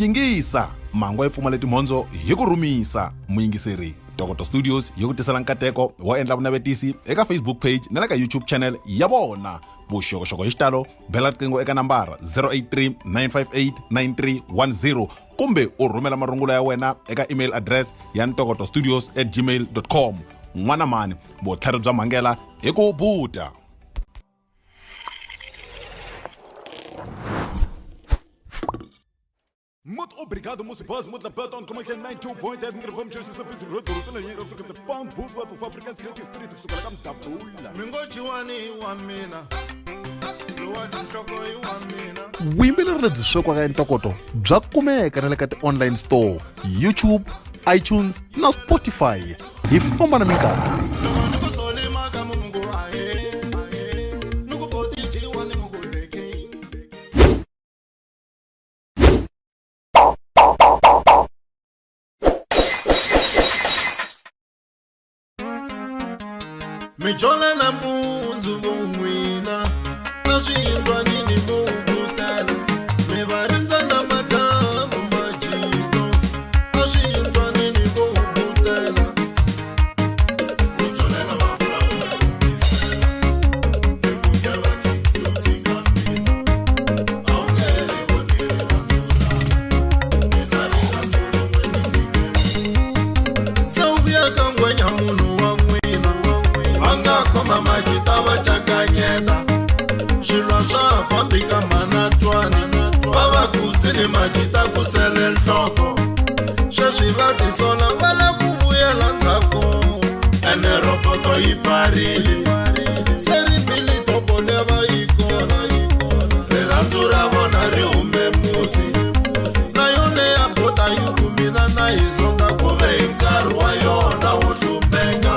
yingisa mangwa ipfumale timhondzo hi ku rhumisa. Muyingiseri Tokoto Studios hi ku tisela nkateko wo endla vunavetisi eka Facebook page na le ka YouTube channel ya vona. Vuxokoxoko hi xitalo bela riqingho eka nambara 083 958 9310 kumbe u rhumela marungulo ya wena eka email address ya tokotostudios@gmail.com. N'wana mani vutlhari bya mhangela hi ku buta. Muito obrigado, meus irmãos, muito lapetão, como é que é 92.8, microfone, Jesus, a pessoa, rotorotando, e eu fico de pão, buzo, a fufa, africano, secreto, espírito, suca, cam, tabula. Mingochiwani wa mina, luwadi mhloko wa mina. Vuyimbeleri lebyi swekiwaka entokoto bya kumeka na le ka ti-online store, YouTube, iTunes na Spotify. Hi famba na minkarhi. Mijole na mbunzu vumwina na swiyindwa nini vuvutela mivarinza na madamu majito na swiyindwa nini vuvutela Mijole na mabulawu evuke vakisiotsika mina aungele vonile na mula minarina mulu mwenini sauvuya kangwenya munhu wa n'wina koma majitava chakanyeta swilo swa fambika manatwani vavakutsi ni majita kusele nhloko sweswi va tisola va la ku vuyela ndzhaku ene roboto yi pfarile se ri bili topo leva yi kona rirhandzu ra vona ri hume musi na yone ya bota yi kumina na hi zonda ku ve hi nkarhi wa yona wo hlupheka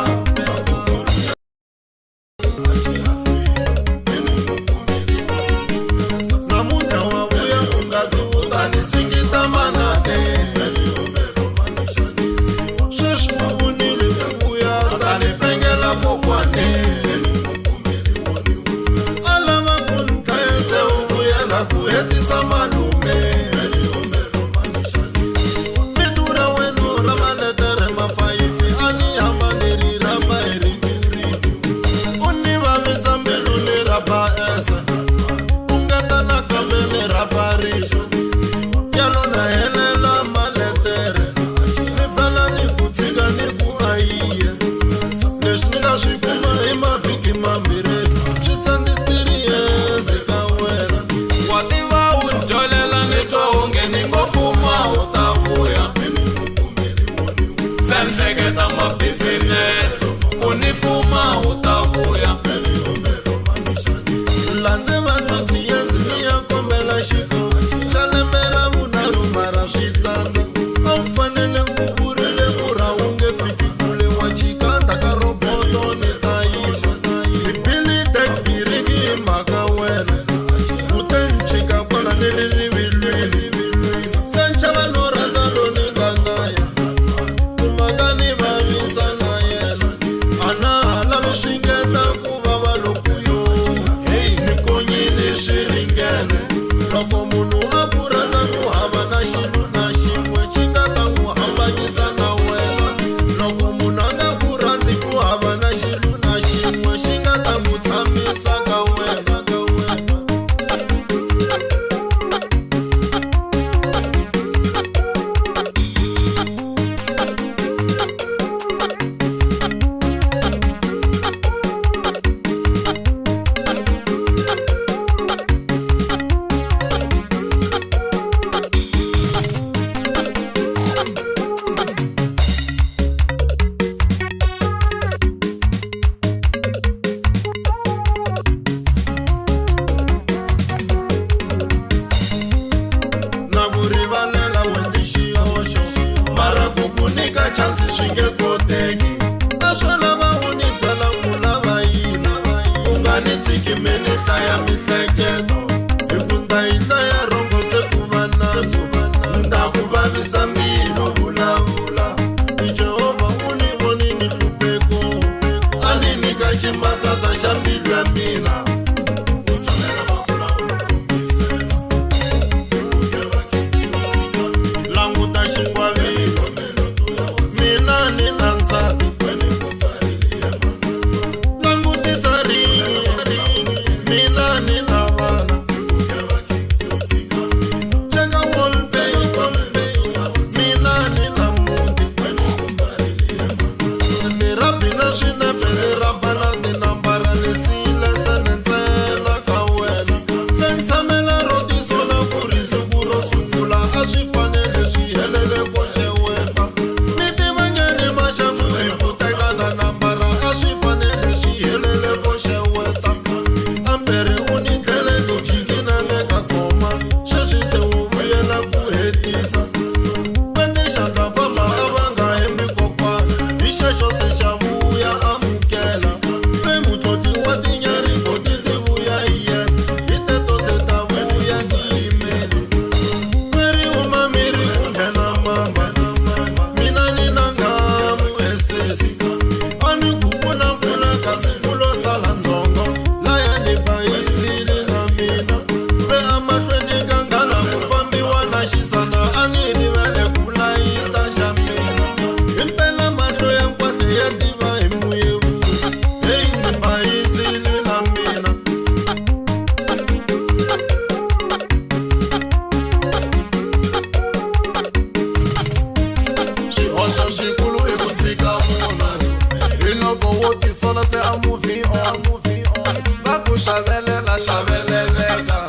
la xaveleleka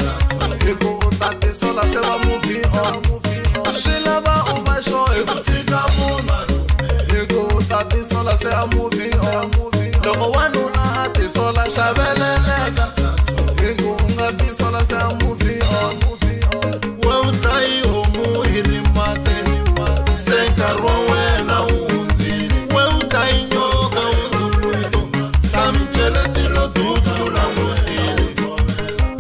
hi ku u ta tisola se va movie on swi lava u va xo hi ku tshika munhu hi ku u ta tisola se a movie on loko wanuna a tisola xaveleleka hi ku u nga tisola se a movie on we u ta yi homu hi rimate se nkarhi wa wena wu hundzile we u ta yi nyoka wu ta mi cheletilo dudu la mutile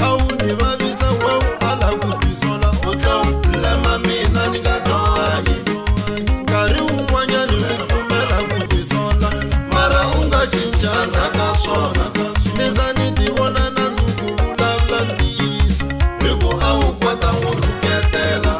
a wu ni vavisa we u ala ku tisola u tla u lema mina ni nga dovani nkarhi wun'wanyani wu pfumela ku tisola mara u nga cincanga ka swona ni za ni ti vona na nzuku vulavula ntiyiso hi ku a wu kota wu rhuketela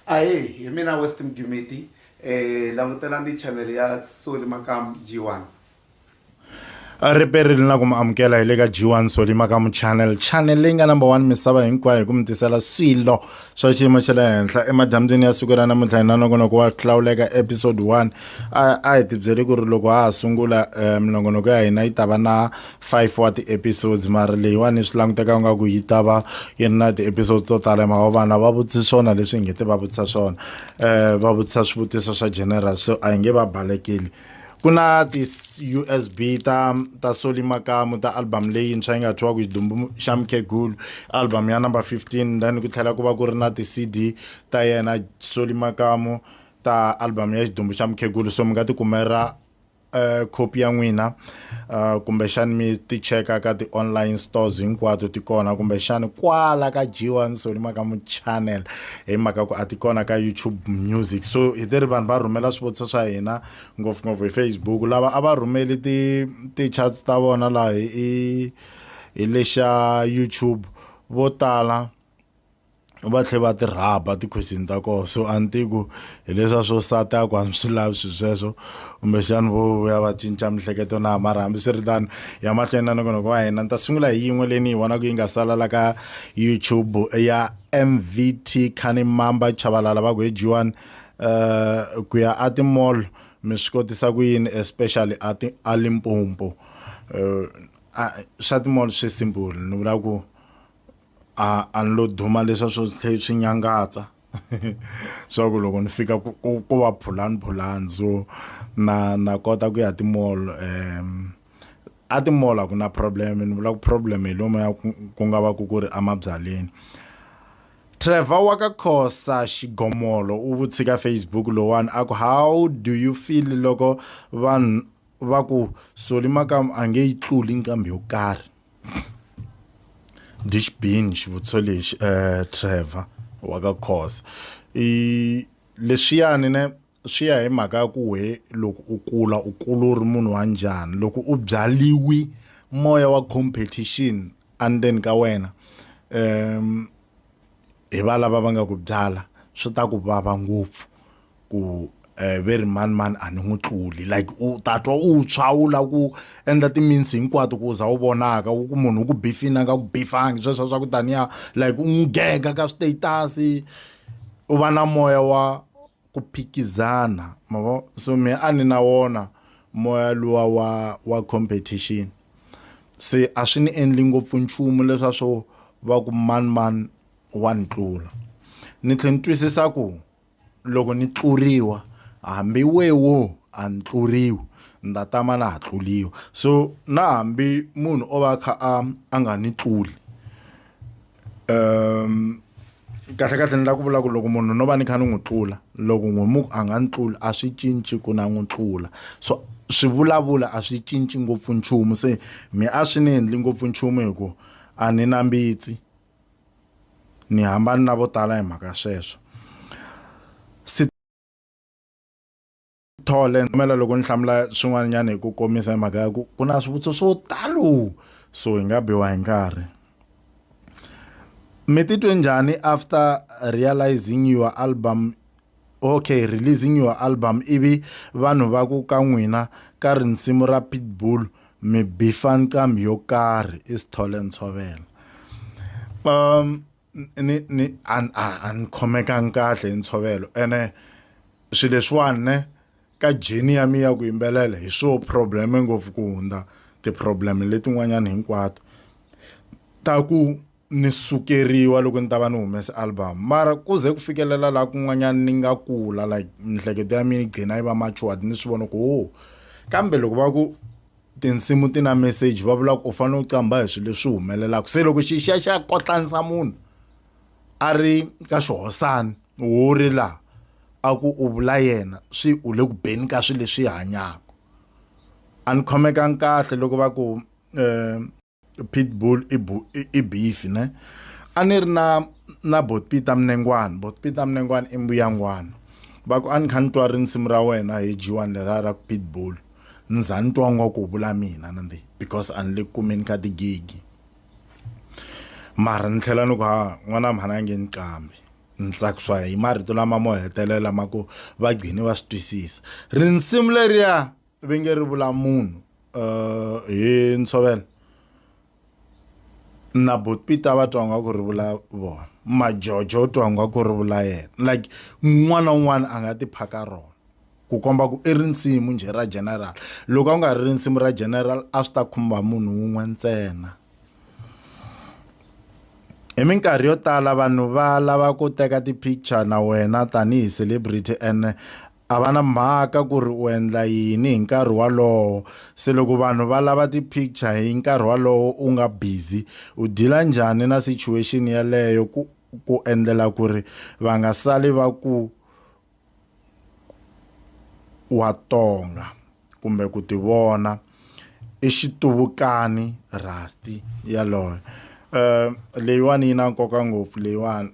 Aye, mina Western Committee, langutelani channel ya Soli Makamu G1. Reperi lina ku amukela hi le ka G1 Soli Makamu channel leyi nga number 1 misava hinkwayo hi ku mi tisela swilo swa xiyimo xa le henhla emadyambyini ya siku ra namuntlha hi na nongonoko wa hlawuleka episode 1 a hi tibyele ku ri loko ha ha sungula minongonoko ya hina yi ta va na 5 wa ti-episodes mara leyiwani swi languteka nga ku yi ta va yi ri na ti-episodes to tala maka vana va vutisa swona leswi hi nge te va vutisa swona va vutisa swivutiso swa general so a hi nge va balekeli ku na ti-USB ta Soli Makamu ta album leyintshwa yi nga thyiwa ku xidumbu xa Mkhegulu album ya number 15 then ku tlhela ku va ku ri na ti-CD ta yena Soli Makamu ta album ya xidumbu xa Mkhegulu so mi nga ti kumera copy ya n'wina kumbexani mi ti cheka ka ti-online stores hinkwato ti kona kumbexani kwala ka G1 Soli Makamu channel hi mhaka ku a ti kona ka YouTube Music so hi teri vanhu va rhumela swivutiso swa hina ngopfungopfu hi Facebook lava a va rhumeli ti-chats ta vona laha hi le xa YouTube vo tala va tlhe va ti rhaba ti-question ta koho so antiku hi leswa swo sata ku a swi lavi swi sweswo kumbexani vo ya va cinca mihleketo na mara hambi swi ri tano ya mahlweni na nongonoko wa hina ni ta sungula hi yin'we leyi ni yi vonaka yi nga salala ka YouTube ya MVT Khanimamba Chabalala va ku hi G1 ku ya a ti-mall mi swi kotisa ku yini especially a Limpopo swa ti-mall swi simple ni vula ku a ni lo duma leswa swo swi nyangatsa swa ku loko ni fika ku va phulani so na kota ku ya ti-mall a ti-mall a ku na problem ni vula ku problem hi lomu ya ku nga va ku ri amabyaleni Trevor wa ka Khosa Xigomolo u vutshika Facebook lowani a ku how do you feel loko vanhu va ku Soli Makamu a nge yi tluli nkambi yo karhi dish bin xivutiso lexi Trevor wa ka Khosa leswiyani ne swi ya hi mhaka ya ku we loko u kula u ri munhu wa njhani loko u byaliwi moya wa competition andeni ka wena hi va lava va nga ku byala swi ta ku vava ngopfu ku very man a ni n'wi tluli like u tatwa u tshwa u la ku endla timinsi hinkwato ku za u vonaka ku munhu u ku bifina nga ku bifangi sweswo swa ku taniya like u n'wi gega ka status u va na moya wa ku phikizana mavo so me a ni na wona moya luwa wa competition se a swi ni endli ngopfu nchumu leswa swo va ku man wa ntlula ni tlhe ni twisisa ku loko ni tluriwa hambi wewo a ni tluriwi ni ta tama na ha tluliwa so na hambi munhu o va kha a nga ni tluli kahle ni la ku vula ku loko munhu no va ni kha ni n'wi tlula loko n'wi a nga ni tluli a swi cinci ku na n'wi tlula so swi vulavula a swi cinci ngopfu nchumu se mi a swi ni endli ngopfu nchumu hi ku a ni na mbitsi ni hambani na vo tala hi mhaka sweswo thole mela loko ni hlamula swin'wanyana hi ku komisa hi mhaka ya ku na swivutiso swo talo so hi nga biwa hi nkarhi mi titwe njhani after realizing your album releasing your album ivi vanhu va ku ka n'wina ka rinsimu ra Pitbull mi bifa nqambi yo karhi i Sithole Ntshovelo ni khomekanga kahle hi Ntshovelo ene swilo leswiwani ne ka jeni ya mi ya ku yimbelela hi swo problem ngopfu ku hundza ti-problem letin'wanyana hinkwato ta ku ni sukeriwa loko ni ta va ni humesa album mara ku ze ku fikelela laha kun'wanyana ni nga kula like mihleketo ya mina yi gcina yi va matured ni swi vona ku kambe loko va ku tinsimu ti na message va vula ku u fanele u qamba hi swilo leswi humelelaka se loko xixiya xa kotlanisa munhu a ri ka swihosana wo ri laha a ku u vula yena swi u le ku beni ka swilo leswi hanyaka a ni khomekanga kahle loko va ku Pitbull i beef ne a ni ri na Bot Peter Mnengwana i mbuyangwana va ku a ni kha ni twa rinsimu ra wena hi G1 lera ra Pitbull ni za ni twa ngo ku vula mina nandi because a ni le kumeni ka tigigi mara ni tlhela ni ku n'wana mhana nge ni qambi ni tsakiswa hi marito lama mo hetelela ma ku va gcini va swi twisisa rinsimu leriya ve nge ri vula munhu hi Ntshovelo na Bot Peter va twanga ku ri vula vona majojo twanga ku ri vula yena like n'wana un'wana a nga ti phaka rona ku komba ku i rinsimu nje ra general loko a nga ri rinsimu ra general a swi ta khumba munhu un'we ntsena hi minkarhi yo tala vanhu va lava ku teka ti-picture na wena tanihi celebrity and a va na mhaka ku ri u endla yini hi nkarhi walowo se loko vanhu va lava ti-picture hi nkarhi walowo u nga busy u deala njhani na situation yaleyo ku endlela ku ri va nga sali va ku wa tonga kumbe ku ti vona i xituvukani rasti yaloyo leyiwani yi na nkoka ngopfu leyiwani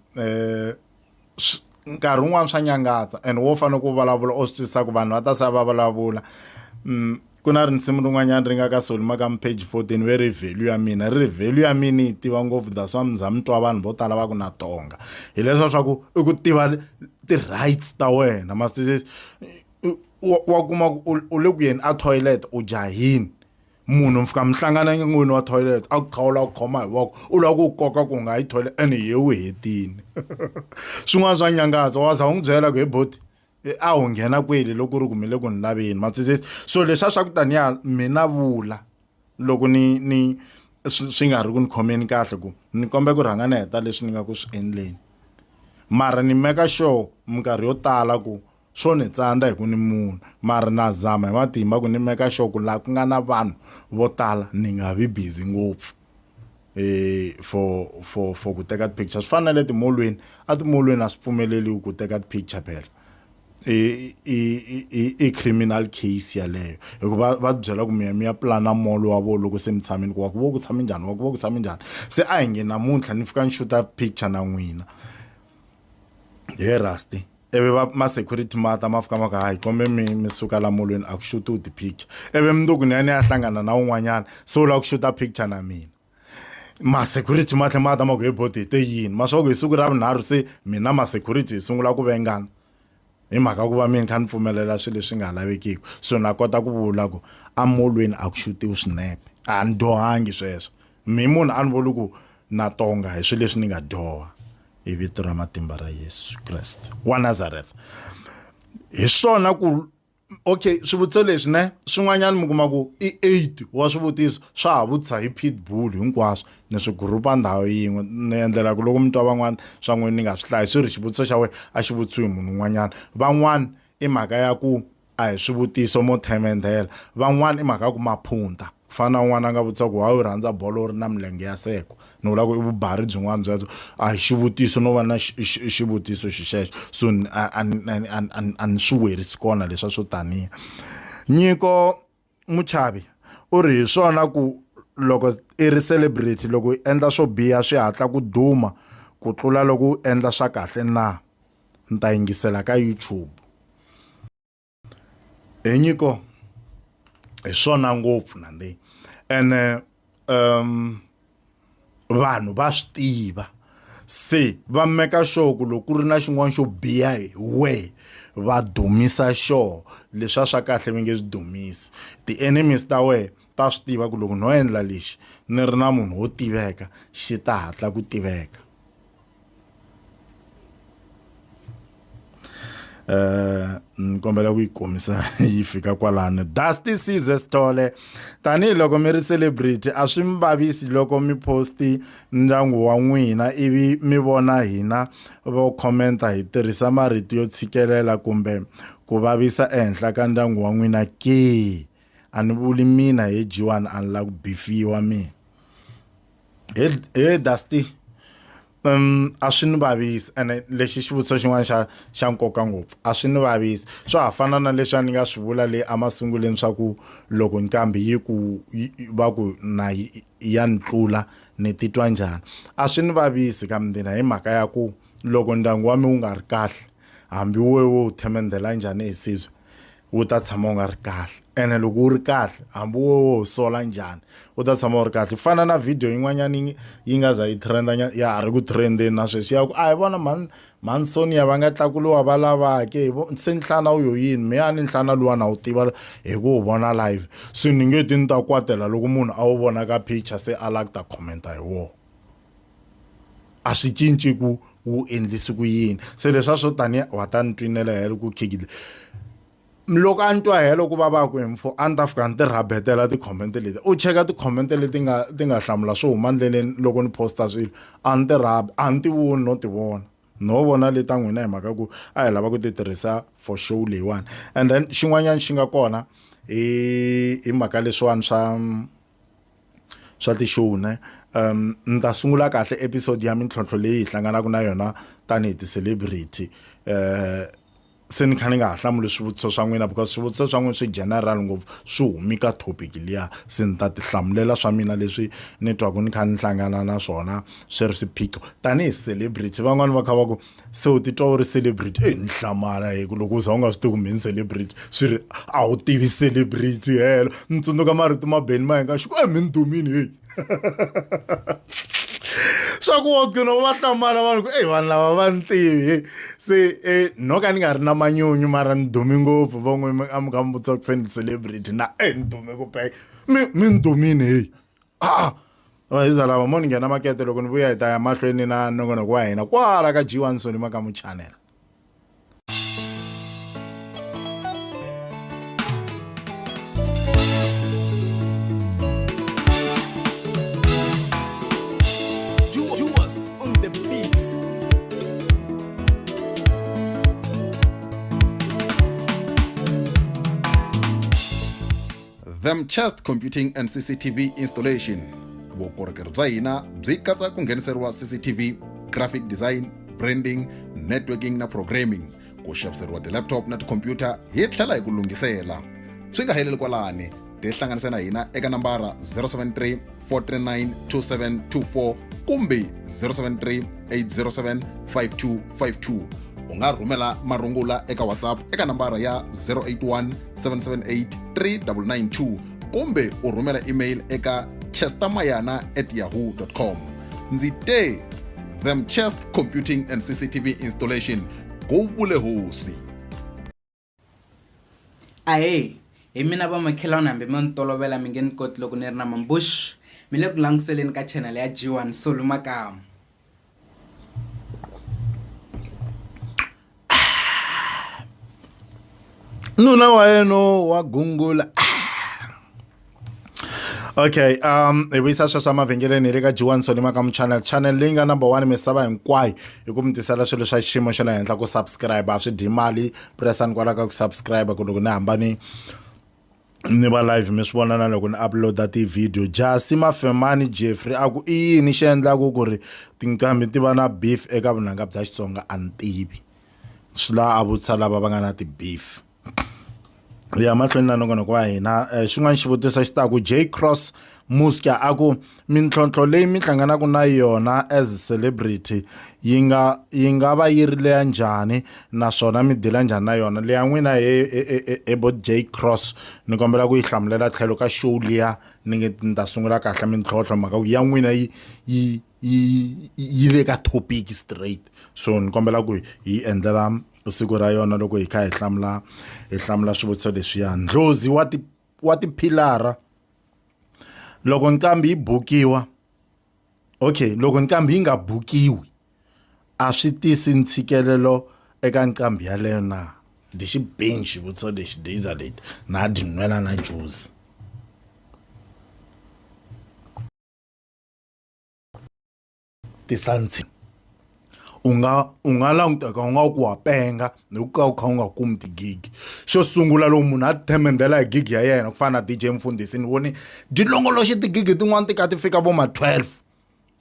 nkarhi wun'wana swa nyangatsa and wo fanele ku vulavula o swi twisisa ku vanhu va ta sa va vulavula ku na rinsimu rin'wanyana ri nga ka Soul Makamu page 14 ve ri value ya mina yi tiva ngopfu da swa mza mi twa vanhu vo tala va ku na tonga hi leswo swa ku i ku tiva ti-rights ta wena masitisi wa kuma ku u le ku yeni a toilet u jahini munhu mfika mihlangana n'wini wa toilet a ku khawula ku khoma hi voko u lava ku koka ku nga yi toilet ene ye u hetini swin'wana swa nyangatsa wa za u n'wi byela ku he boti a wu nghena kweli loko ri kumile ku ni laveni matsisisi so leswi swa ku taniya mina vula loko ni swi nga ri ku ni khomeni kahle ku ni kombe ku rhanga ni heta leswi ni nga ku swi endleni mara ni make sure minkarhi yo tala ku swo ni tsandza hi ku ni munhu mara na zama hi matimba ku ni make sure ku laha ku nga na vanhu vo tala ni nga vi busy ngopfu for ku teka pictures swi fanele timolweni a timolweni a swi pfumeleliwi ku teka picture phela i criminal case yaleyo hikuva va byela ku mi ya plana molo wa vo loko se mi tshamini ku wa ku vo ku tshami njhani wa ku vo ku tshami njhani se a hi nge namuntlha ni fika ni xuta picture na n'wina he rasti eve va ma-security mata ma fika ma ka hayi kombe mi suka la molweni a ku xuti u ti-picture eve mundzuku ni ya hlangana na un'wanyana se u lava ku xuta picture na mina ma-security matlhe mata ma ku he boti hi te yini ma swa ku hi siku ra vunharhu se mina ma-security hi sungula ku vengana hi mhaka ku va mina kha ni pfumelela swilo leswi nga lavekiki so na kota ku vula ku a molweni a ku xutiwi swinepe a ni dohangi sweswo mi munhu a ni vuli ku na tonga hi swilo leswi ni nga doha hi vito ra matimba ra Yesu Kreste wa Nazareth hi swona ku okay swivutiso leswi ne swin'wanyana mi kuma ku i 8 wa swivutiso swa ha vutisa hi Pitbull hinkwaswo ni swi gurupa ndhawu yin'we ni endlela ku loko mi twa van'wana swa n'wina ni nga swi hlayi swi ri xivutiso xa wena a xi vutisiwi hi munhu un'wanyana van'wana i mhaka ya ku a hi swivutiso mo themendhela van'wana i mhaka ku maphunta ku fana na n'wana nga vutisa ku wa u rhandza bolo ri na milenge ya seko ni vula ku i vubari byin'wana byebyo a hi xivutiso no va na xivutiso xixexo so a ni swi werisi kona leswa swo taniya nyiko muchavi u ri hi swona ku loko i ri celebrity loko i endla swo biha swi hatla ku duma ku tlula loko u endla swa kahle na ni ta yingisela ka YouTube nyiko hi swona ngopfu nande ene vanhu va swi tiva se va meka sure ku loko ku ri na xin'wana xo biha hi we va dumisa sure leswa swa kahle va nge swi dumisi ti-enemies ta we ta swi tiva ku loko no endla lexi ni ri na munhu wo tiveka xi ta hatla ku tiveka ni kombela ku yi komisa yi fika kwalano Dusty Sizwe Sithole tanihiloko mi ri celebrity a swi mi vavisi loko mi posti ndyangu wa n'wina ivi mi vona hina vo commenta hi tirhisa marito yo tshikelela kumbe ku vavisa ehenhla ka ndyangu wa n'wina ke a ni vuli mina hi G1 a ni la ku bifiwa mina Dusty a swi ni vavisi ene lexi xivutiso xin'wana xa nkoka ngopfu a swi ni vavisi swo hafana na leswi a ni nga swi vula le emasunguleni swa ku loko nkambi yi ku va ku na ya ni tlula ni titwa njhani a swi ni vavisi ka mina hi mhaka ya ku loko ndyangu wa mi wu nga ri kahle hambi wo themendela njhani hi sizwe wu ta tshama u nga ri kahle ene loko wu ri kahle hambi wo sola njhani u ta tshama u ri kahle fana na video yin'wanyana yi nga za yi trenda ya ha ri ku trendeni na sweswi ya ku a hi vona mani Sonia va nga tlakuliwa va lavake se nhlana u yo yini me a ni nhlana luwa na wu tiva hi ku wu vona live so ni nge ti ni ta kwatela loko munhu a wu vona ka picture se a la ku ta commenta hi wona a swi cinci ku wu endlisi ku yini se leswa swo taniya wa ta ni twinela helo ku khigile loko a ni twa helo ku va ku info a ni ta fika ni ti rabhetela ti-comment leti u cheka ti-comment leti nga hlamula swo huma ndleleni loko ni posta swilo a ni ti rabi a ni ti voni no ti vona no vona leta n'wina hi mhaka ku a hi lava ku ti tirhisa for show leyiwani and then xin'wanyana xi nga kona hi mhaka leswiwani swa ti-show ne ni ta sungula kahle episode ya mintlhontlho leyi hi hlanganaka na yona tanihi ti-celebrity se ni kha ni nga ha hlamuli swivutiso swa n'wina because swivutiso swa n'wina swi general ngopfu swi humi ka topic liya se ni ta ti hlamulela swa mina leswi ni twaku ni kha ni hlangana na swona swi ri swiphiqo tanihi celebrity van'wani va kha va ku se u titwa u ri celebrity ni hlamala hi ku loko u za u nga swi tivi ku mini celebrity swi ri a wu tivi celebrity helo ni tsundzuka marito mabeni ma hinga xi ku mi ni dumini heyi swa ku wogcina va hlamala vanhu ku vanhu lava va ni tivi se no ka ni nga ri na manyunyu mara ni dumi ngopfu van'we a mi kha mi vutisa ku se ni celebrity na ni dume ku peka mi ni dumini heyi hi za lava mo ni nghena makete loko ni vuya hi ta ya mahlweni na nongonoko wa hina kwala ka G1 Soni Makamu channel. Them Chest Computing and CCTV Installation. Vukorhokeri bya hina byi katsa ku ngheniseriwa CCTV, graphic design, branding, networking na programming, ku xaviseriwa ti-laptop na ti-computer hi tlhela hi ku lunghisela. Swi nga heleli kwalani, tihlanganisa na hina eka nambara 073 439 2724 kumbe 073 807 5252. U nga rhumela marungula eka WhatsApp eka nambara ya 081 778 3992 kumbe u rhumela email eka chestamayana@yahoo.com. Ndzi te Them Chest Computing and CCTV Installation go vule hosi. Ahe, hi mina va makhelana hambi mi ntolovela mi nge ni koti loko ni ri na mambush mi le ku languseleni ka channel ya G1 Soni Makamu. Nuna wa yeno wa gungula Okay, hi vuyisa sweswo mavhengeleni ri ka G1 Soli Makamu channel leyi nga number 1 misava hinkwayo hi ku mi tisela swilo swa xiyimo xa le henhla ku subscribe a swi dyi mali pressani kwala ka ku subscribe ku loko ni hambani ni va live mi swi vona na loko ni uploada ti-video Jasi Mafemani Jeffrey a ku i yini xi endlaku ku ri tinqambi ti va na beef eka vunanga bya Xitsonga a ni tivi swi la a vutisa lava va nga na ti-beef ya mahlweni na nongonoko wa hina xin'wana xivutiso xi taku J Cross Muska a ku mintlhontlho leyi mi hlanganaka na yona as celebrity yi nga va yi ri leya njhani naswona mi dila njhani na yona leya n'wina ebo J Cross ni kombela ku yi hlamulela tlhelo ka show liya ni ta sungula kahle mintlhontlho mhaka ku ya n'wina yi le ka topic straight so ni kombela ku yi endlela siku ra yona loko hi kha hi hlamula swivutiso leswiya ndlozi wa tiphilara loko nqambi yi bukiwa okay loko nqambi yi nga bukiwi a swi tisi ntshikelelo eka nqambi yaleyo na di xi beni xivutiso lexi deiza leti na di nwela na juice tisantsi u nga languteka u nga ku wa penga ni ku ka u kha u nga kumi tigigi xo sungula loko munhu a themendela hi gigi ya yena ku fana na DJ Mfundhisi ni voni dilongoloxe tigigi tin'wana ti ka ti fika vo ma 12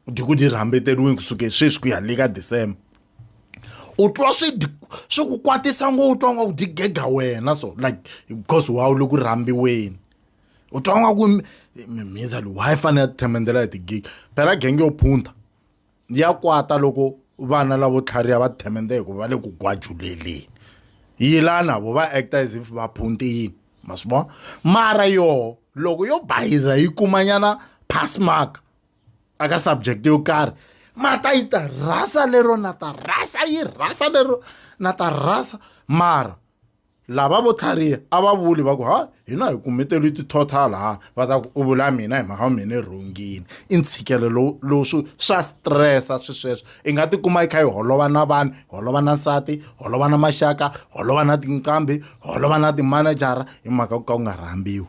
di ku di rhambeteriwini kusuke sweswi ku ya le ka December u twa swi ku kwatisa ngo u twa nga ku di gega wena so like because wa u le ku rhambiweni u twa nga ku miza lo wa fanele themendela hi tigigi phela genge yo phunta ya kwata loko vana lavo tlhariha va themende ku va le ku gwajuleleni yilana vo va actor as if va phuntini maswa mara yo loko yo bayiza yi kumanyana pass mark aka subject yo karhi mata yi ta rasa lero na ta rasa yi rasa lero na ta rasa mara lava vo tlhariha a va vuli va ku ha hina hi kumeteli ti total ha va ta ku u vula mina hi mhaka mina rhongini i ntshikelelo lowu swa stressa sweswo i nga ti kuma i kha yi holova na vanhu holova na nsati holova na maxaka holova na tinqambi holova na timanejara hi mhaka ku ka u nga rhambiwi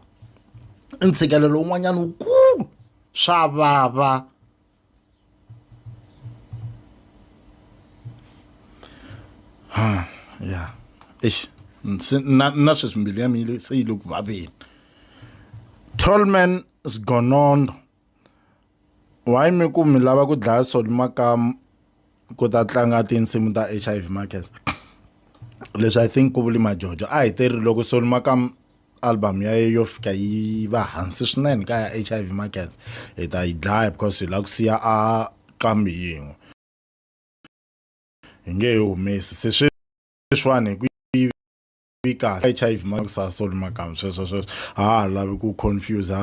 i ntshikelelo wun'wanyana wukulu swa vava ya na sweswi mbilu ya mina se yi le ku vaveni Trollman Sgonondo why mi ku mi lava ku dlaya Soli Makamu ku ta tlanga tinsimu ta HIV Markets leswi I think ku vuli majojo a hi teri loko Soli Makamu album ya yo fika yi va hansi swinene ka ya HIV Markets hi ta yi dlaya because hi la ku siya a qambi yin'we hi nge yi humesi se sweswiwani ka HIV Markets Soli Makamu sweswo lavi ku confuse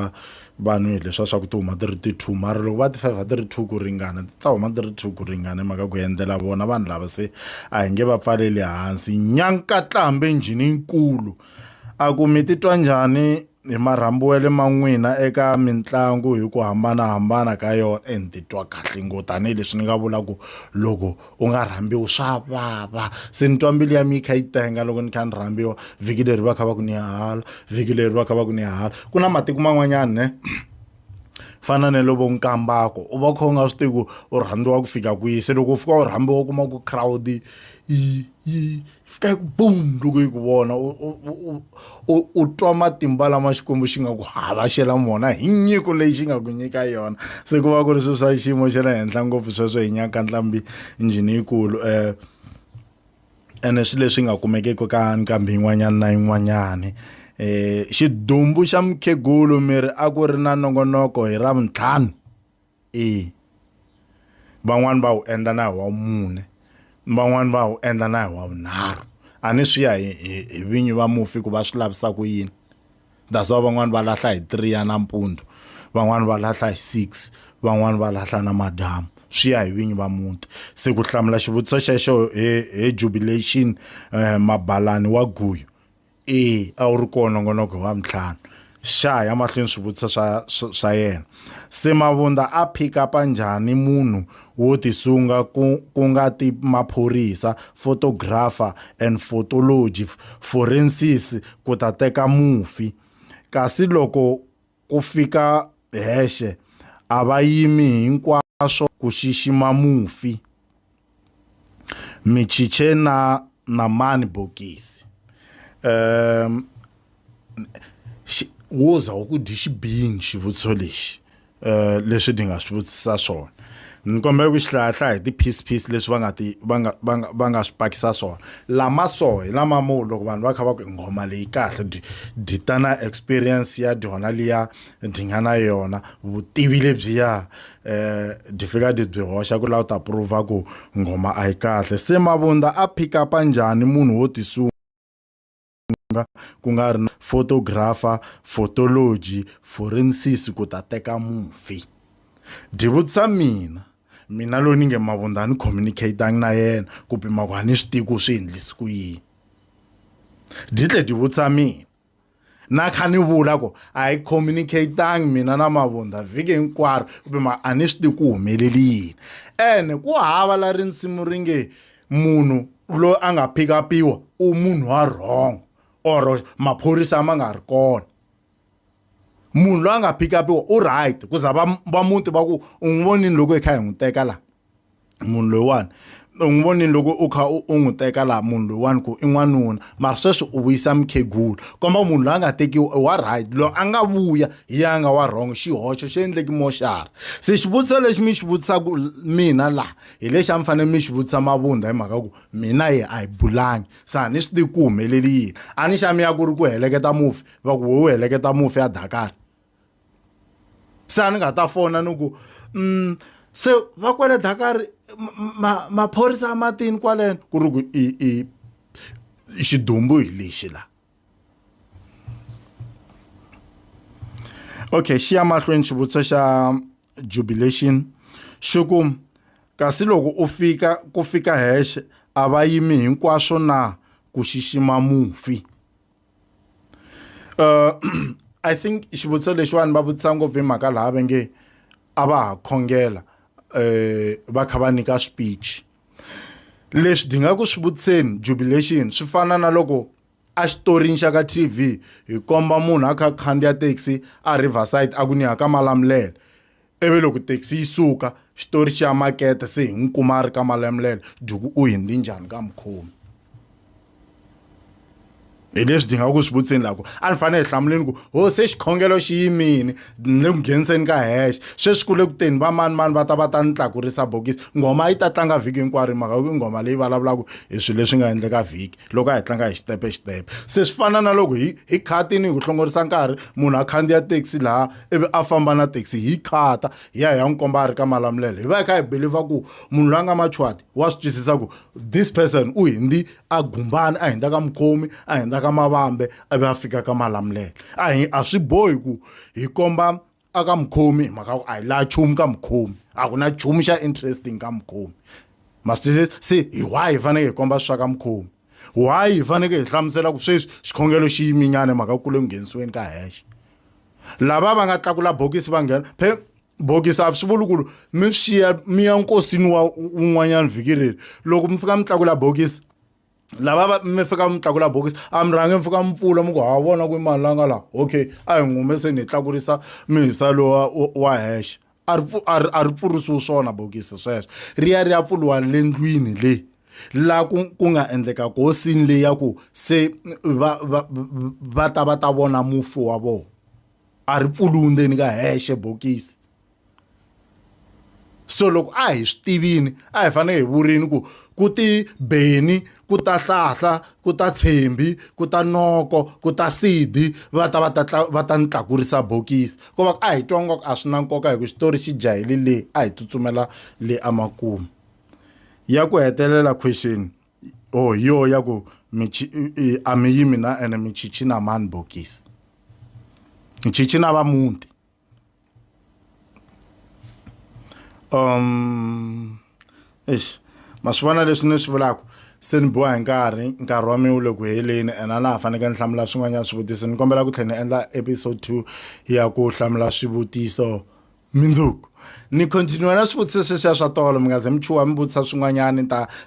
vanhu hi leswa swa ku ti huma ti ri ti-2 mara loko va ti 5 ti ri 2 ku ringana ti ta huma ti ri 2 ku ringana maka ku endlela vona vanhu lava se a hi nge va pfaleli hansi nyankatlambe njhininkulu a ku mi titwa njhani hi marhambuwele ma n'wina eka mitlangu hi ku hambanahambana ka yona ni titwa kahle ngo tanihileswi ni nga vula ku loko u nga rhambiwi swa vava se ni twa mbilu ya mi kha yi tenga loko ni kha ni rhambiwa vhiki leri va kha va ku ni hala vhiki leri va kha va ku ni hala ku na matiko man'wanyana ne fana ne lovo nkambako u va kha u nga swi tivi ku u rhandziwa ku fika kwihi se loko u fika u rhambiwa u kuma ku crowd yi fika ku boom loko yi ku vona u twa matimba lama xikwembu xi nga ku havashela mona hi nyiko leyi xi nga ku nyika yona se ku va ku ri swilo swa xiyimo xa le henhla ngopfu sweswo hi nyaka ntlambi njhini yikulu ene swilo leswi nga kumekeki ka nqambi yin'wanyana na yin'wanyani xidumbu xa mukhegulu miri a ku ri na nongonoko hi Ravuntlhanu van'wani va wu endla na hi wa mune van'wani va wu endla na hi wa vunharhu a ni swi ya hi vinyi va mufi ku va swi lavisa ku yini that's why van'wani va lahla hi 3 ya nampundzu van'wani va lahla hi 6 van'wani va lahla na madamu swi ya hi vinyi va muti se ku hlamula xivutiso xexo hi jubilation Mabalani wa Guyo a wu ri kona nongonoko wa Mhlanu xaya mahlweni swivutiso swa yena se Mavunda a pick up njhani munhu wo tisunga ku nga ti maphorisa photographer and photology forensics ku ta teka mufi kasi loko ku fika heshe a va yimi hinkwaswo ku xixima mufi michiche na mani bokisi wo za ku di xibini xivutiso lexi leswi di nga swi vutisa swona ni kombela ku xihlahla hi ti-piece leswi va nga swi pakisa swona lama so hi lama mo loko vanhu va kha va ku nghoma leyi kahle di ta na experience ya dyona liya di nga na yona vutivi lebyiya di fika di byi hoxa ku la u ta prova ku nghoma a yi kahle se Mabunda a pick up njhani munhu wo tisunga ku nga ri na photographer photology forensics ku ta teka mufi di vutisa mina lo ni nge Mabunda ni communicating na yena ku pima ku a ni swi tivi ku swi endlisi ku yini di tle di vutisa mina na kha ni vula ku a hi communicating mina na Mabunda vhiki hinkwaro ku pima a ni swi tivi ku humeleli yini ene ku hava la rinsimu ringe munhu lo a nga pick upiwa u munhu wa wrong or maphorisa ma nga ri kona munhu lo a nga pick upiwa u right ku za va muti va ku u n'wi vonini loko i kha hi n'wi teka la munhu loyiwani u n'wi vonini loko u kha u n'wi teka la munhu loyiwani ku i n'wanuna mara sweswi u vuyisa mukhegula komba munhu loyi a nga tekiwa i wa right loyi a nga vuya hi ya nga wa wrong xihoxo xi endleki moxara se xivutiso lexi mi xi vutisaka mina laha hi lexi a mi fanele mi xi vutisa Mabunda hi mhaka ku mina ye a hi bulangi se a ni swi tivi ku humeleli yini a ni xa mi ya ku ri ku heleketa mufi va ku wo heleketa mufi ya Dakar se a ni nga ta fona ni ku se va kwele Dakar maphorisa matini kwaleno ku ri ku i xidumbu hi lexi la okay xi ya mahlweni xivutiso xa jubilation xi ku kasi loko ku fika heshe a va yimi hinkwaswo na ku xixima mufi I think xivutiso lexiwani va vutisa ngopfu hi mhaka laha va nge a va ha khongela va kha va nyika speech leswi di nga ku swi vutiseni jubilation swi fana na loko a xitorini xa ka TV hi komba munhu a kha khandziya taxi a Riverside a ku ni ka Malamulele ivi loko taxi yi suka xitori xa makete se hi n'wi kuma a ri ka Malamulele duku u hindi njhani ka mukhomi hi leswi di nga ku swi vutiseni lako a ni fanele hi hlamuleni ku ho se xikhongelo xi yimini ni le ku ngheniseni ka hexe sweswi ku le ku teni va mani va ta ni tlakurisa bokisi nghoma yi ta tlanga vhiki hinkwaro hi mhaka ku nghoma leyi vulavulaka hi swilo leswi nga endleka vhiki loko a hi tlanga hi xitepe se swi fana na loko hi khatini hi ku hlongorisa nkarhi munhu a khandziya taxi laha ivi a famba na taxi hi khata hi ya n'wi komba a ri ka Malamulele hi va hi kha hi believe ku munhu loyi a nga machwati wa swi twisisa ku this person u hindi a gumbani a hindza ka mukhomi a hindza ka Mavambe a va fika ka Malamulele a swi bohi ku hi komba aka mukhomi mhaka a hi la chumu ka mukhomi a ku na chumu xa interesting ka mukhomi mastise se why hi fanele hi komba swa ka mukhomi why hi fanele hi hlamusela ku sweswi xikhongelo xi yiminyana mhaka ku le nghenisiweni ka hexe lava va nga tlakula bokisi va nghena bokisi a swi vuli ku mi xiya mi ya nkosini wa un'wanyana vhiki reri loko mi fika mi tlakula bokisi lava mi fika mi tlakula bokisi a mi rhange mi fika mi pfula mi ku ha vona ku mali langa la okay a hi ngume se ni tlakurisa mihisa lowa wa hexe a ri pfurisiwi swona bokisi sweswo ri ya pfuriwa le ndlwini le la ku nga endleka kosini leyi ya ku se va ta vona mufi wa vona a ri pfuriwi ndzeni ka hexe bokisi so loko a hi swi tivini a hi fanele hi vurini ku ti Beni ku ta Hlahla ku ta Tshembi ku ta Noko ku ta Sidi va ta ni tlakurisa bokisi ku va a hi twa ngo a swi na nkoka hi ku xitori xi jahile le a hi tsutsumela le amakumu ya ku hetelela question yo ya ku a mi yimi na ene michichi na mani bokisi michichi na va muti masivona leswi ni swi vulaka se ni boha hi nkarhi wa mina wu le ku heleni ene na ha fanekele ni hlamula swin'wanyana swivutiso ni kombela ku tlhela ni endla episode 2 ya ku hlamula swivutiso Mindzuku ni continue na swivutiso sweswiya swa tolo mi nga ze mi chuha mi vutisa swin'wanyana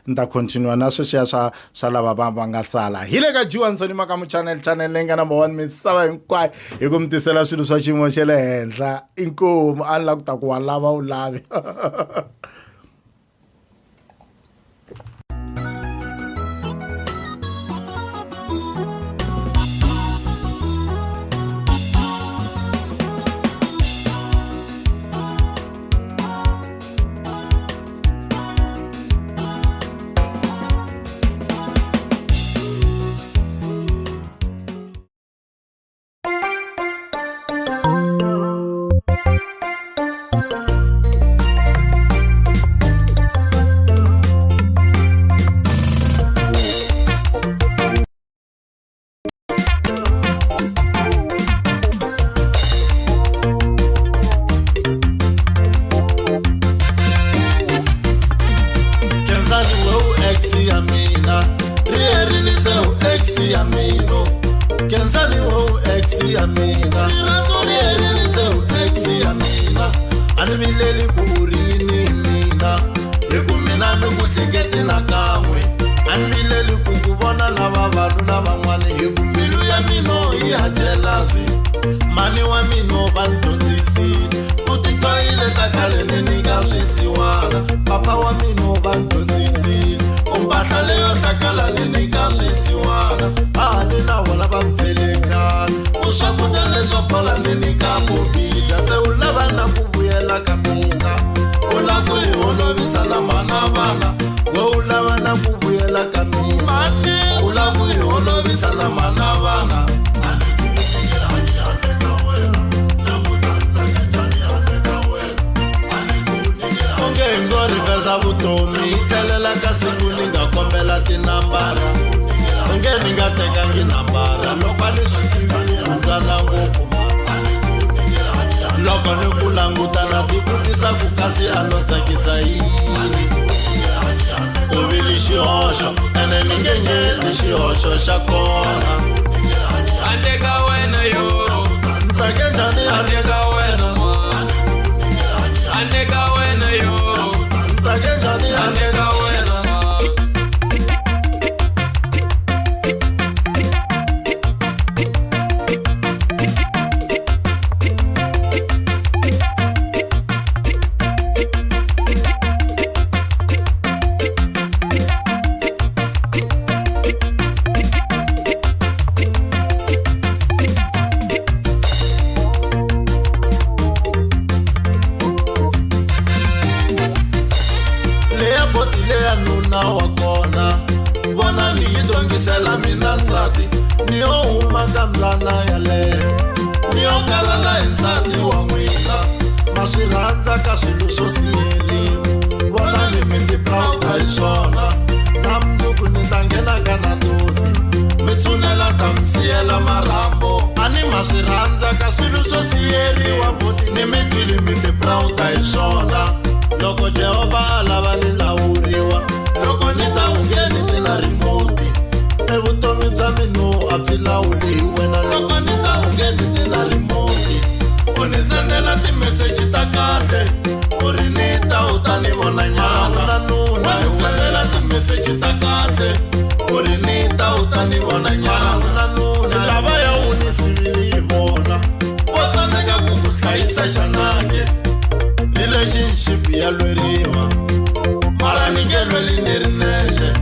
ni ta continue na sweswiya swa lava va nga sala hi le ka G1 Soli Makamu channel leyi nga number 1 misava hinkwayo hi ku mi tisela swilo swa xiyimo xa le henhla inkomu a ni la ku ta ku wa lava u lavi mani wa mino vandyondzisile ku titoyile ta khale ni nyika swisiwana papa wa mino vandyondzisile umbahla leyo hlakala ni nyika swisiwana ni na vona va byelekana ku swakudya leswo phola ni nyika bobidya se u lava na ku vuyela ka mina u la ku hi holovisa na mana vana u lava na ku vuyela ka mina u la ku hi holovisa na mana vana riveza vutomi tlhelela ka siku ni nga kombela tinambara onge ni nga tekangi nambara loko ni swi tivile ungana ngopfu loko ni ku langutana ti vutisa ku kasi a lo tsakisa yini u vili xihoxo ene ni nge ngeti xihoxo xa kona handle ka wena yo ntsake njhani handle ka wena handle ka wena yo loko Jehova alava ni lawuriwa loko ni ta ungeni ti na remote evutomi bya mino a byi lawuli hi wena loko ni ta ungeni ti na remote u ni sendela timeseji ta kahle u ri ni ta u ta ni vona nyana na nuna ni sendela timeseji ta kahle u ri ni ta u ta ni vona nyana na nuna lava ya u ni sivili hi vona vo tsaneka ku ku hlayisa xanake relationship ya lweriwa mara ni nge lweli ni ri nexe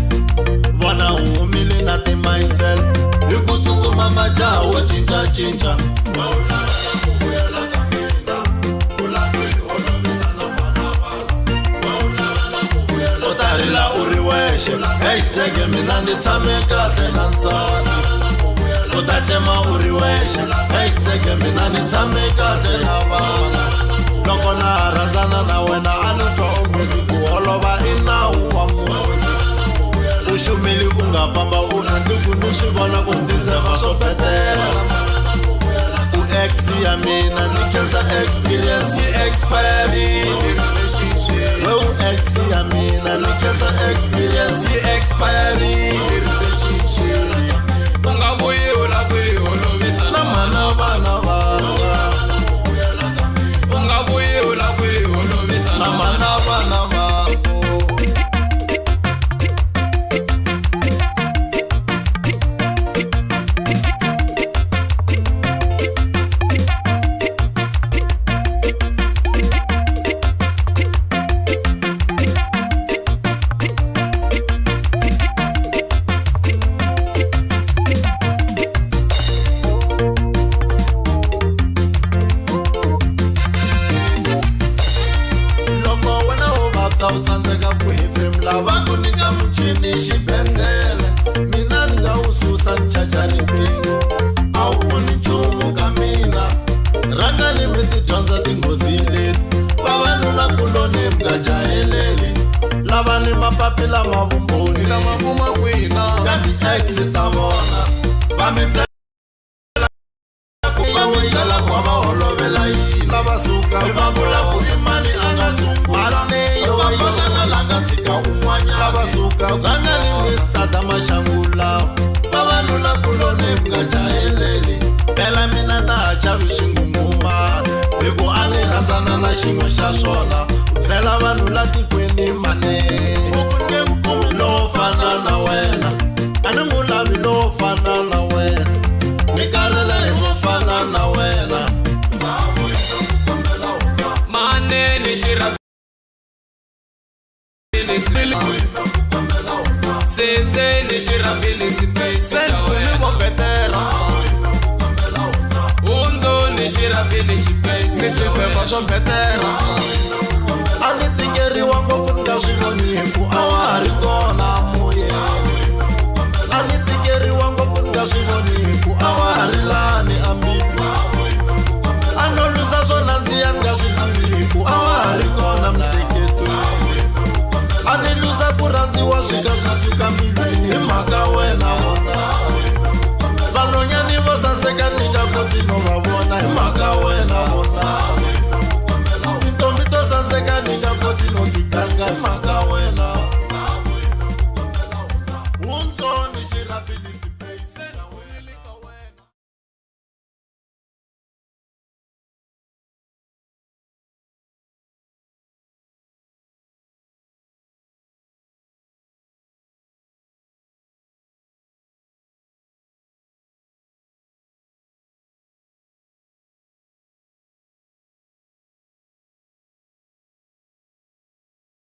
vona u humile na ti-mindset hi ku tsutsuma majaha wo cincacinca wa u lava ku vuyela ka mina u lava hi olovisa na mana vana wa u lava ku vuyela u tarila u ri wexe hashtag mina ni tshame kahle na ntsana u ta tema u ri wexe hashtag mina ni tshame kahle na vana loko na rhandzana na wena a ni twa onge ku holova i nawu wa munhu u xumile u nga famba u handliku ni swi vona ku ndizeva swo petela u ex ya mina ni khensa experience yi expirini u ex ya mina ni khensa experience yi expirini u nga vuyi u la ku yi holovisa na mana vana vanga u nga vuyi likes ta vona va mi Vamujala kwa maholovela yina basuka Vabula ku imani angasungula Neyo vabosana langa tika umwanya basuka Gangani Mr. Damashangula Babalula kulone mga jaheleli Bela mina na chavi shingumuma Beku ane razana na shingo shashona Utela vanula tikweni mane Ukunye mkumi lo fana na wena Anangula vilo fana na wena Nikarela imo fana na wena Mane ni shira Sese ni shira vini sipe Seni mo betera Unzo ni shira vini sipe Nishipe fashion betera Ani tingeri wango funga shino mifu Awari kona muye Ani tingeri wango funga shino mifu Awari lani amibu Anoluza zona nzianga shino mifu Awari kona mteketu Ani luza kuranzi wa shika shisuka milini Imaka wena wana Vanonya nivo saseka nija kotino vavona Imaka wena